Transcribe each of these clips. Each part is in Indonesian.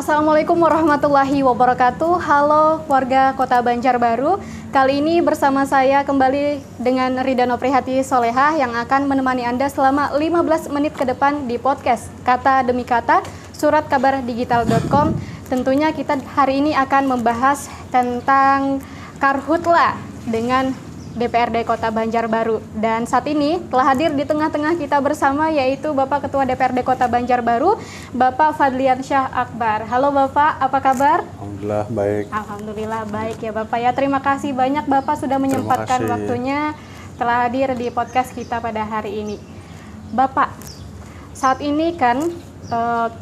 Assalamualaikum warahmatullahi wabarakatuh. Halo warga Kota Banjarbaru. Kali ini bersama saya kembali dengan Ridano Prihati Solehah yang akan menemani Anda selama 15 menit ke depan di podcast Kata Demi Kata, suratkabardigital.com. Tentunya kita hari ini akan membahas tentang Karhutla dengan DPRD Kota Banjarbaru. Dan saat ini telah hadir di tengah-tengah kita bersama yaitu Bapak Ketua DPRD Kota Banjarbaru, Bapak Fadliansyah Akbar. Halo Bapak, apa kabar? Alhamdulillah baik. Alhamdulillah baik ya Bapak ya. Terima kasih banyak Bapak sudah menyempatkan waktunya telah hadir di podcast kita pada hari ini. Bapak, saat ini kan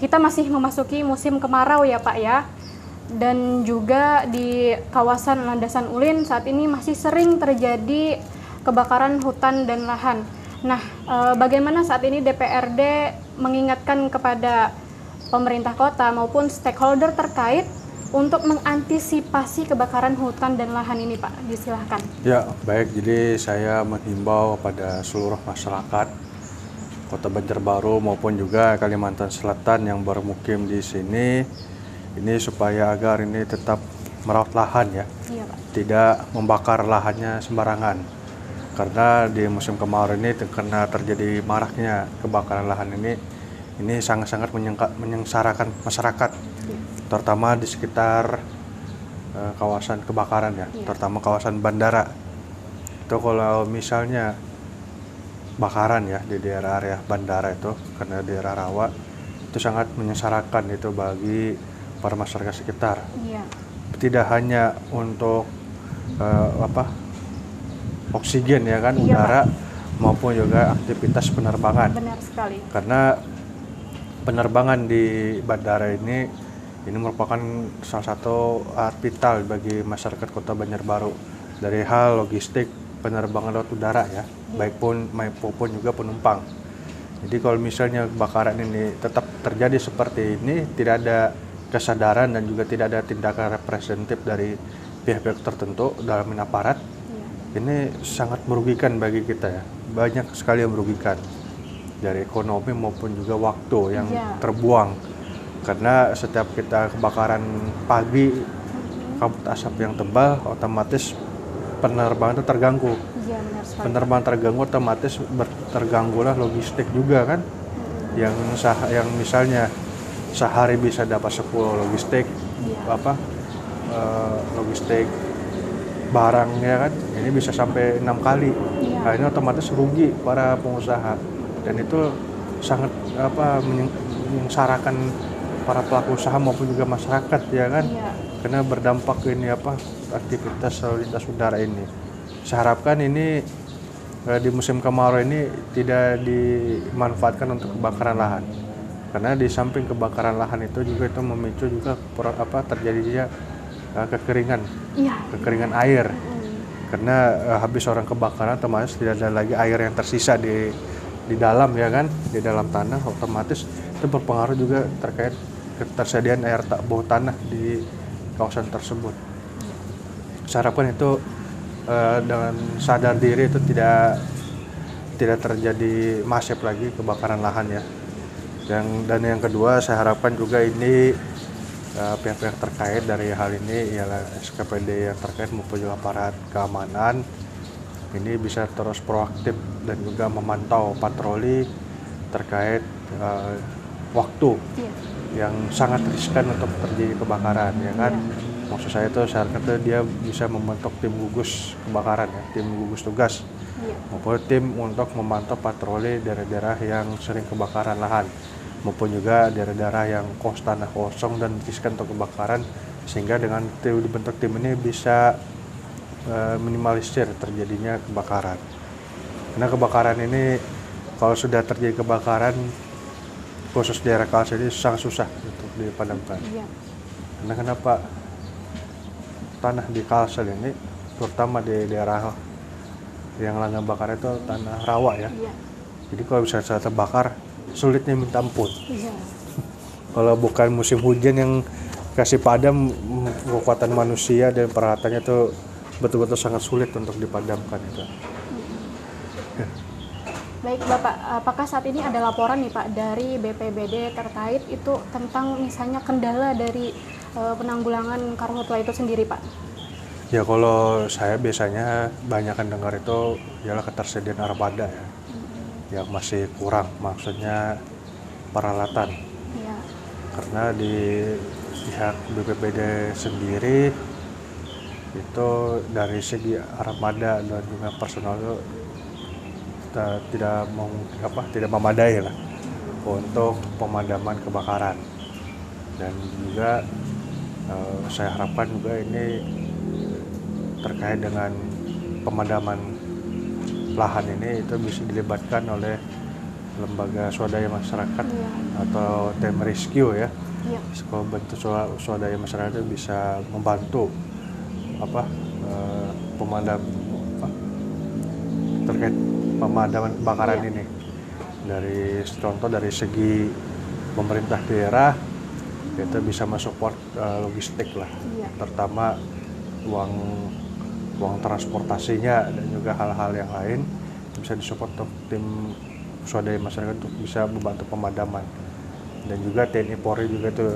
kita masih memasuki musim kemarau ya Pak ya. Dan juga di kawasan Landasan Ulin saat ini masih sering terjadi kebakaran hutan dan lahan. Nah, bagaimana saat ini DPRD mengingatkan kepada pemerintah kota maupun stakeholder terkait untuk mengantisipasi kebakaran hutan dan lahan ini, Pak? Disilahkan. Ya, baik. Jadi saya menghimbau pada seluruh masyarakat Kota Banjarbaru maupun juga Kalimantan Selatan yang bermukim di sini, ini supaya agar ini tetap merawat lahan ya, iya, Pak. Tidak membakar lahannya sembarangan. Karena di musim kemarau ini karena terjadi maraknya kebakaran lahan ini sangat-sangat menyengsarakan masyarakat, iya. Terutama di sekitar kawasan kebakaran ya, iya. Terutama kawasan bandara. Itu kalau misalnya bakaran ya di daerah area bandara itu, karena daerah rawa, itu sangat menyengsarakan itu bagi para masyarakat sekitar. Iya. Tidak hanya untuk oksigen ya kan, iya, udara, Pak, maupun juga aktivitas penerbangan. Benar sekali. Karena penerbangan di bandara ini merupakan salah satu vital bagi masyarakat Kota Banjarbaru dari hal logistik penerbangan laut udara ya, iya, baik pun maupun juga penumpang. Jadi kalau misalnya kebakaran ini tetap terjadi seperti ini, tidak ada kesadaran dan juga tidak ada tindakan representatif dari pihak-pihak tertentu dalam aparat, ya, ini sangat merugikan bagi kita ya, banyak sekali yang merugikan dari ekonomi maupun juga waktu yang, ya, terbuang, karena setiap kita kebakaran pagi, kabut asap yang tebal, otomatis penerbangan itu terganggu, ya, penerbangan terganggu otomatis terganggulah logistik juga kan, yang misalnya sehari bisa dapat 10 logistik, yeah, logistik barang ya kan, ini bisa sampai 6 kali. Yeah. Nah, ini otomatis rugi para pengusaha dan itu sangat menyengsarakan para pelaku usaha maupun juga masyarakat ya kan, yeah, karena berdampak ini aktivitas lalu lintas udara ini. Saya harapkan ini di musim kemarau ini tidak dimanfaatkan untuk kebakaran lahan. Karena di samping kebakaran lahan itu juga itu memicu juga terjadinya kekeringan, iya, kekeringan air. Karena habis orang kebakaran otomatis tidak ada lagi air yang tersisa di dalam ya kan, di dalam tanah, otomatis itu berpengaruh juga terkait ketersediaan air bawah tanah di kawasan tersebut. Saya harapkan itu dengan sadar diri itu tidak terjadi masif lagi kebakaran lahan ya. Dan yang kedua, saya harapkan juga ini pihak-pihak terkait dari hal ini ialah SKPD yang terkait maupun juga aparat keamanan ini bisa terus proaktif dan juga memantau patroli terkait waktu, yeah, yang sangat riskan untuk terjadi kebakaran ya kan, yeah. Maksud saya itu syaratnya dia bisa membentuk tim gugus kebakaran ya, tim gugus tugas, yeah, maupun tim untuk memantau patroli daerah-daerah yang sering kebakaran lahan maupun juga daerah-daerah yang tanah kosong dan riskan untuk kebakaran, sehingga dengan dibentuk tim ini bisa minimalisir terjadinya kebakaran. Karena kebakaran ini kalau sudah terjadi kebakaran khusus daerah Kalsel ini sangat susah untuk dipadamkan. Iya. Karena kenapa? Tanah di Kalsel ini terutama di daerah yang langganan bakar itu tanah rawa ya. Iya. Jadi kalau bisa terbakar sulitnya minta ampun. Iya. Kalau bukan musim hujan yang kasih padam, kekuatan manusia dan peralatannya itu betul-betul sangat sulit untuk dipadamkan itu. Baik Bapak, apakah saat ini ada laporan nih Pak dari BPBD terkait itu tentang misalnya kendala dari penanggulangan karhutla itu sendiri Pak? Ya kalau saya biasanya banyak kan dengar itu ialah ketersediaan armada ya, yang masih kurang, maksudnya peralatan. Iya. Karena di pihak BPBD sendiri itu dari segi armada dan juga personal itu tidak memadai lah untuk pemadaman kebakaran. Dan juga saya harapkan juga ini terkait dengan pemadaman lahan ini itu bisa dilibatkan oleh lembaga swadaya masyarakat atau tim rescue ya. Kalau bentuk swadaya masyarakat itu bisa membantu terkait pemadaman kebakaran ini. Contoh dari segi pemerintah daerah kita bisa mensupport logistik lah, terutama uang transportasinya dan juga hal-hal yang lain bisa disupport untuk tim swadaya masyarakat untuk bisa membantu pemadaman. Dan juga TNI Polri juga itu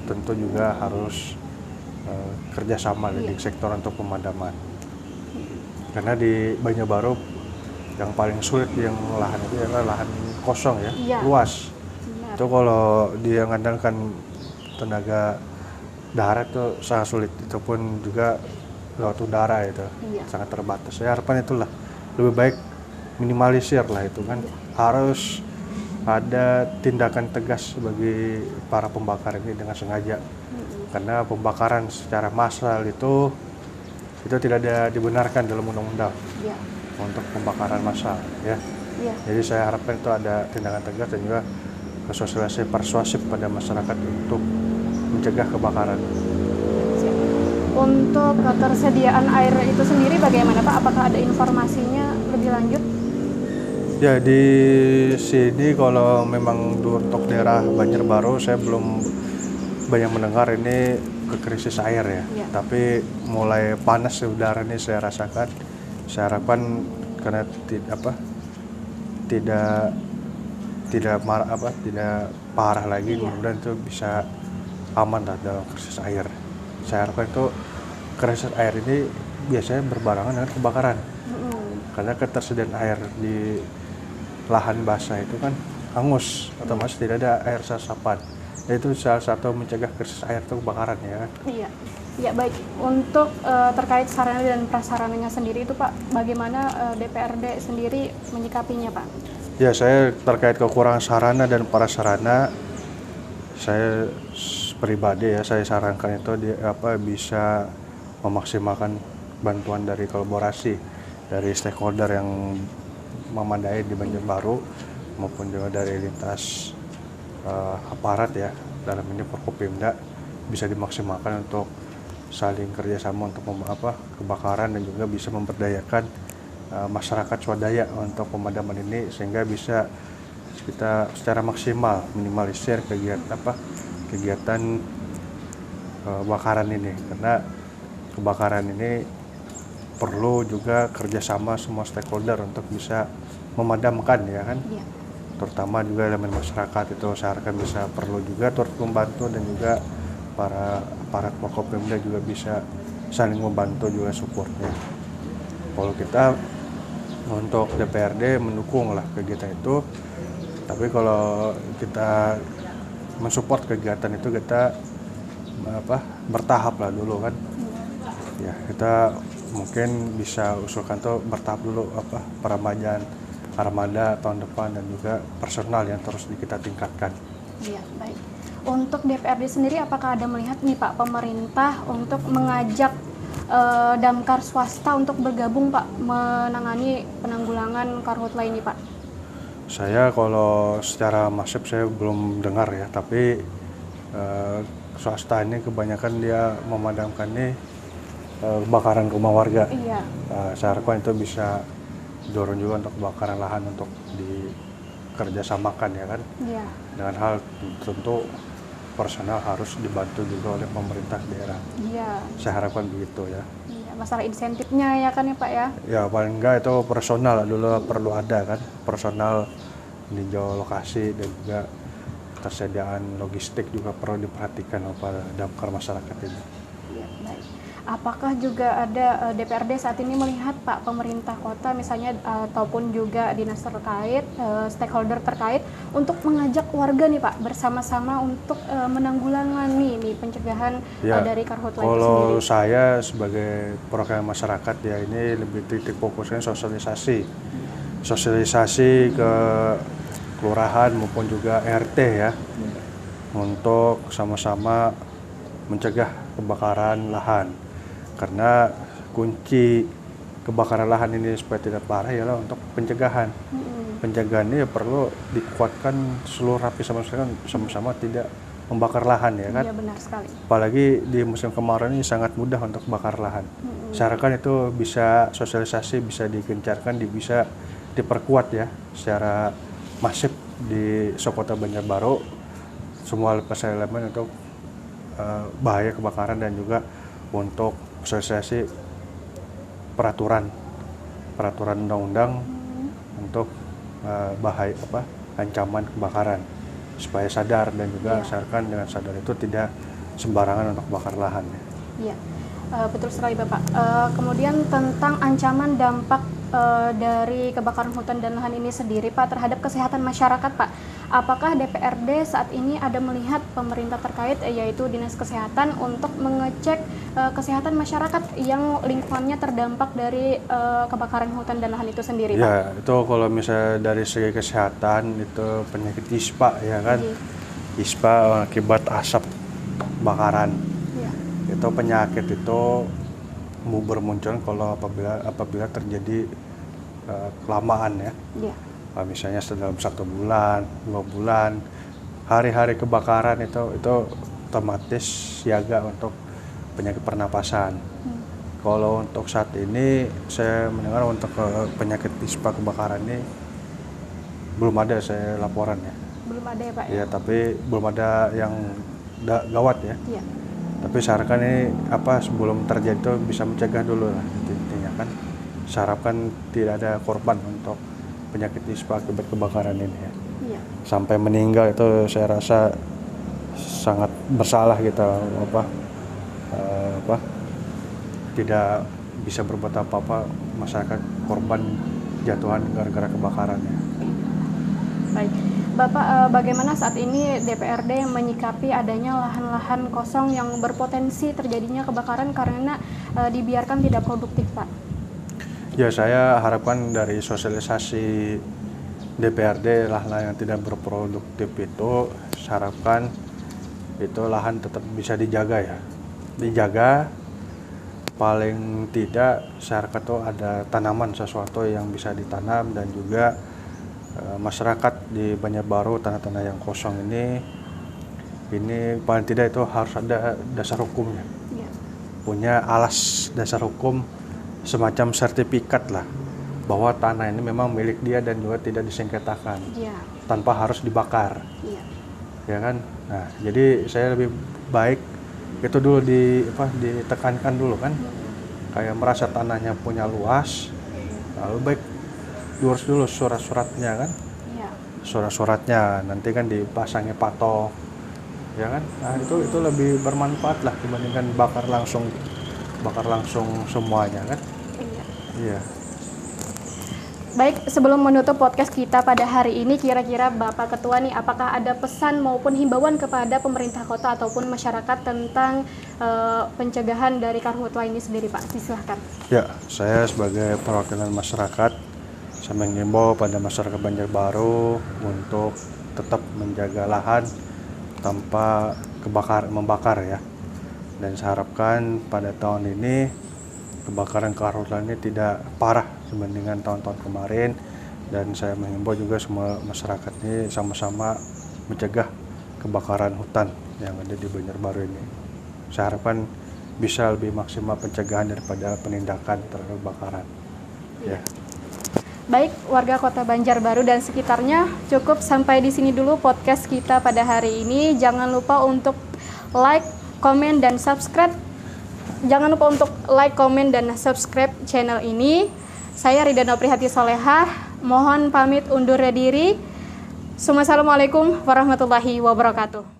tentu juga harus kerjasama di sektor untuk pemadaman. Karena di Banjarbaru yang paling sulit yang lahan itu adalah lahan kosong ya, luas. Itu kalau dia mengandalkan tenaga darat itu sangat sulit, itu pun juga lewat udara itu sangat terbatas. Saya harapan itulah lebih baik minimalisir lah itu kan. Harus ada tindakan tegas bagi para pembakar ini dengan sengaja. Karena pembakaran secara massal itu tidak dibenarkan dalam undang-undang untuk pembakaran massal ya. Jadi saya harapkan itu ada tindakan tegas dan juga sosialisasi persuasif pada masyarakat untuk mencegah kebakaran. Untuk ketersediaan air itu sendiri bagaimana Pak? Apakah ada informasinya lebih lanjut? Ya di sini kalau memang untuk daerah Banjarbaru saya belum banyak mendengar ini krisis air ya. Tapi mulai panas udara ini saya rasakan. Saya harapkan karena tidak parah lagi, kemudian itu bisa aman lah dalam krisis air. Saya harapkan itu krisis air ini biasanya berbarengan dengan kebakaran. Karena ketersediaan air di lahan basah itu kan hangus, otomatis tidak ada air resapan. Itu salah satu mencegah krisis air itu kebakaran ya kan. Iya baik. Untuk terkait sarana dan prasarananya sendiri itu Pak, bagaimana DPRD sendiri menyikapinya Pak? Ya saya terkait kekurangan sarana dan prasarana, saya pribadi ya saya sarankan itu bisa memaksimalkan bantuan dari kolaborasi dari stakeholder yang memadai di Banjarbaru maupun juga dari lintas aparat ya, dalam ini Forkopimda bisa dimaksimalkan untuk saling kerjasama untuk kebakaran dan juga bisa memberdayakan masyarakat swadaya untuk pemadaman ini sehingga bisa kita secara maksimal minimalisir kegiatan kebakaran ini. Karena kebakaran ini perlu juga kerjasama semua stakeholder untuk bisa memadamkan ya kan. Terutama juga elemen masyarakat itu saya harapkan bisa perlu juga turut membantu, dan juga para aparat Forkopimda juga bisa saling membantu juga supportnya. Kalau kita untuk DPRD mendukung lah kegiatan itu, tapi kalau kita mensupport kegiatan itu kita bertahap lah dulu kan. Ya kita mungkin bisa usulkan tuh bertahap dulu peremajaan armada tahun depan dan juga personal yang terus kita tingkatkan. Iya baik. Untuk DPRD sendiri apakah ada melihat nih Pak pemerintah untuk mengajak damkar swasta untuk bergabung Pak menangani penanggulangan karhutla ini Pak? Saya kalau secara masif saya belum dengar ya, tapi swasta ini kebanyakan dia memadamkan ini kebakaran rumah warga. Saya harapkan itu bisa dorong juga untuk kebakaran lahan untuk dikerjasamakan ya kan. Dengan hal tentu personal harus dibantu juga oleh pemerintah daerah. Saya harapkan begitu ya. masalah insentifnya ya kan ya Pak ya? Ya paling enggak itu personal dulu perlu ada kan, personal meninjau lokasi dan juga ketersediaan logistik juga perlu diperhatikan pada damkar masyarakat ini. Ya, baik. Apakah juga ada DPRD saat ini melihat Pak pemerintah kota misalnya ataupun juga dinas terkait, stakeholder terkait untuk mengajak warga nih Pak bersama-sama untuk menanggulangi nih pencegahan dari karhutla itu sendiri? Kalau saya sebagai perwakilan masyarakat ya ini lebih titik fokusnya sosialisasi ke kelurahan maupun juga RT ya, untuk sama-sama mencegah kebakaran lahan. Karena kunci kebakaran lahan ini supaya tidak parah ialah untuk pencegahan. Pencegahan ini perlu dikuatkan seluruh lapisan masyarakat sama-sama tidak membakar lahan ya kan. Iya benar sekali. Apalagi di musim kemarau ini sangat mudah untuk bakar lahan. Syarakat itu bisa sosialisasi, bisa digencarkan, bisa diperkuat ya secara masif di Kota Banjarbaru, semua lapisan elemen untuk bahaya kebakaran dan juga untuk sosialisasi peraturan undang-undang untuk bahaya ancaman kebakaran supaya sadar dan juga masyarakat dengan sadar itu tidak sembarangan untuk bakar lahan. Iya, betul sekali Bapak. Kemudian tentang ancaman dampak dari kebakaran hutan dan lahan ini sendiri Pak terhadap kesehatan masyarakat Pak. Apakah DPRD saat ini ada melihat pemerintah terkait yaitu Dinas Kesehatan untuk mengecek kesehatan masyarakat yang lingkungannya terdampak dari kebakaran hutan dan lahan itu sendiri Pak? Ya, itu kalau misalnya dari segi kesehatan itu penyakit ISPA ya kan. ISPA akibat asap bakaran. Ya. Itu penyakit itu bermunculan kalau apabila terjadi kelamaan ya. Ya. Misalnya dalam 1 bulan, 2 bulan, hari-hari kebakaran itu otomatis siaga untuk penyakit pernapasan. Kalau untuk saat ini saya mendengar untuk penyakit ISPA kebakaran ini belum ada saya laporan ya. Belum ada ya Pak? Ya, tapi belum ada yang gawat ya. Iya. Tapi seharapkan ini sebelum terjadi itu bisa mencegah dulu lah intinya kan. Seharapkan tidak ada korban untuk penyakit ISPA akibat kebakaran ini ya. Iya. Sampai meninggal itu saya rasa sangat bersalah kita tidak bisa berbuat apa-apa masyarakat korban jatuhan gara-gara kebakaran ya. Baik. Bapak, bagaimana saat ini DPRD menyikapi adanya lahan-lahan kosong yang berpotensi terjadinya kebakaran karena dibiarkan tidak produktif, Pak? Ya, saya harapkan dari sosialisasi DPRD lahan yang tidak berproduktif itu, saya harapkan itu lahan tetap bisa dijaga ya. Dijaga, paling tidak masyarakat itu ada tanaman sesuatu yang bisa ditanam dan juga masyarakat di Banjarbaru tanah-tanah yang kosong ini paling tidak itu harus ada dasar hukumnya. Ya. Punya alas dasar hukum semacam sertifikat lah bahwa tanah ini memang milik dia dan juga tidak disengketakan. Ya. Tanpa harus dibakar. Ya. Ya kan? Nah, jadi saya lebih baik itu dulu ditekankan dulu kan. Kayak merasa tanahnya punya luas, lalu baik diurus dulu surat-suratnya kan. Ya. Surat-suratnya nanti kan dipasangi patok. Ya kan? Nah, itu lebih bermanfaat lah dibandingkan bakar langsung semuanya kan. Iya. Baik, sebelum menutup podcast kita pada hari ini, kira-kira Bapak Ketua nih, apakah ada pesan maupun himbauan kepada pemerintah kota ataupun masyarakat tentang pencegahan dari karhutla ini sendiri, Pak? Silahkan. Ya, saya sebagai perwakilan masyarakat, saya mengimbau pada masyarakat Banjarbaru untuk tetap menjaga lahan tanpa membakar ya. Dan saya harapkan pada tahun ini kebakaran karhutla ini tidak parah dibandingkan tahun-tahun kemarin, dan saya mengimbau juga semua masyarakat ini sama-sama mencegah kebakaran hutan yang ada di Banjarbaru ini. Saya harapkan bisa lebih maksimal pencegahan daripada penindakan terhadap kebakaran. Ya. Baik, warga Kota Banjarbaru dan sekitarnya, cukup sampai di sini dulu podcast kita pada hari ini. Jangan lupa untuk like, komen, dan subscribe jangan lupa untuk like, komen, dan subscribe channel ini. Saya Rida Noprihati Solehah, mohon pamit undur diri. Assalamualaikum warahmatullahi wabarakatuh.